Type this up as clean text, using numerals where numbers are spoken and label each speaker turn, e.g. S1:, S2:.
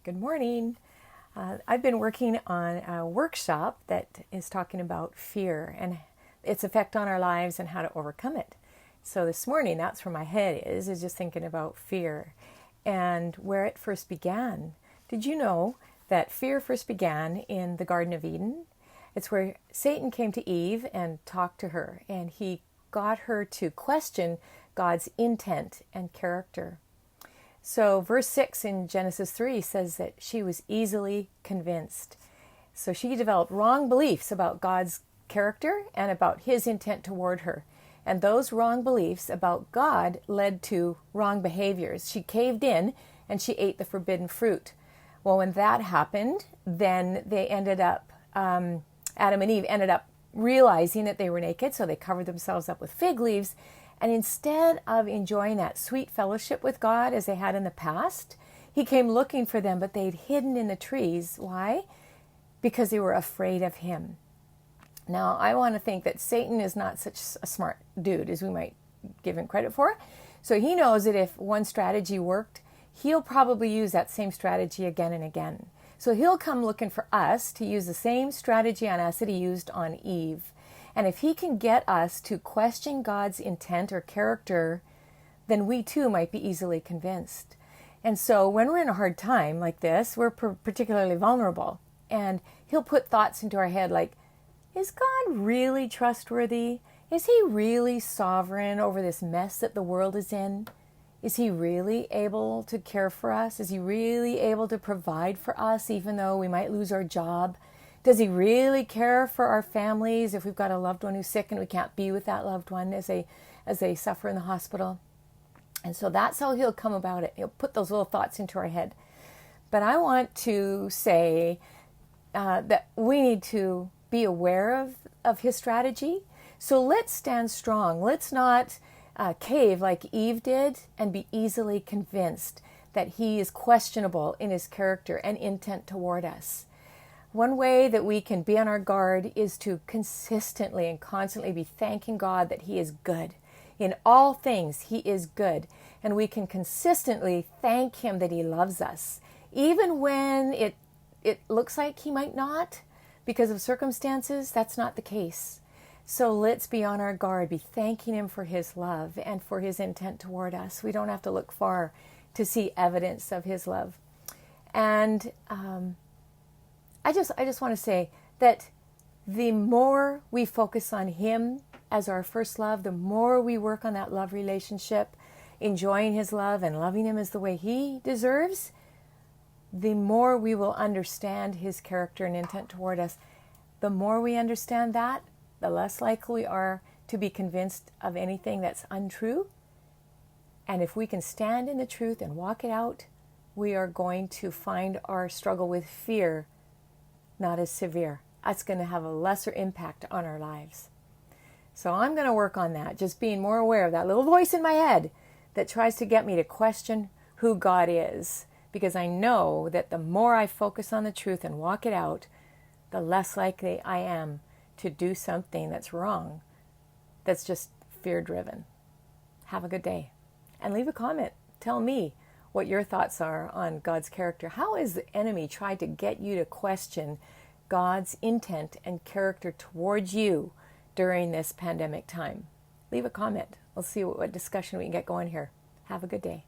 S1: Good morning. I've been working on a workshop that is talking about fear and its effect on our lives and how to overcome it. So this morning, that's where my head is just thinking about fear and where it first began. Did you know that fear first began in the Garden of Eden? It's where Satan came to Eve and talked to her, and he got her to question God's intent and character. So verse 6 in Genesis 3 says that she was easily convinced. So she developed wrong beliefs about God's character and about his intent toward her. And those wrong beliefs about God led to wrong behaviors. She caved in and she ate the forbidden fruit. Well, when that happened, then they ended up, Adam and Eve ended up realizing that they were naked, so they covered themselves up with fig leaves. And instead of enjoying that sweet fellowship with God as they had in the past, he came looking for them, but they'd hidden in the trees. Why? Because they were afraid of him. Now, I want to think that Satan is not such a smart dude as we might give him credit for. So he knows that if one strategy worked, he'll probably use that same strategy again and again. So he'll come looking for us to use the same strategy on us that he used on Eve. And if he can get us to question God's intent or character, then we too might be easily convinced. And so when we're in a hard time like this, we're particularly vulnerable. And he'll put thoughts into our head like, is God really trustworthy? Is he really sovereign over this mess that the world is in? Is he really able to care for us? Is he really able to provide for us even though we might lose our job? Does he really care for our families if we've got a loved one who's sick and we can't be with that loved one as they suffer in the hospital? And so that's how he'll come about it. He'll put those little thoughts into our head. But I want to say that we need to be aware of his strategy. So let's stand strong. Let's not cave like Eve did and be easily convinced that he is questionable in his character and intent toward us. One way that we can be on our guard is to consistently and constantly be thanking God that he is good. In all things, he is good. And we can consistently thank him that he loves us. Even when it looks like he might not, because of circumstances, that's not the case. So let's be on our guard, be thanking him for his love and for his intent toward us. We don't have to look far to see evidence of his love. And I just want to say that the more we focus on him as our first love, the more we work on that love relationship, enjoying his love and loving him as the way he deserves, the more we will understand his character and intent toward us. The more we understand that, the less likely we are to be convinced of anything that's untrue. And if we can stand in the truth and walk it out, we are going to find our struggle with fear not as severe. That's going to have a lesser impact on our lives. So I'm going to work on that, just being more aware of that little voice in my head that tries to get me to question who God is. Because I know that the more I focus on the truth and walk it out, the less likely I am to do something that's wrong, that's just fear-driven. Have a good day. And leave a comment. Tell me what your thoughts are on God's character. How has the enemy tried to get you to question God's intent and character towards you during this pandemic time? Leave a comment. We'll see what discussion we can get going here. Have a good day.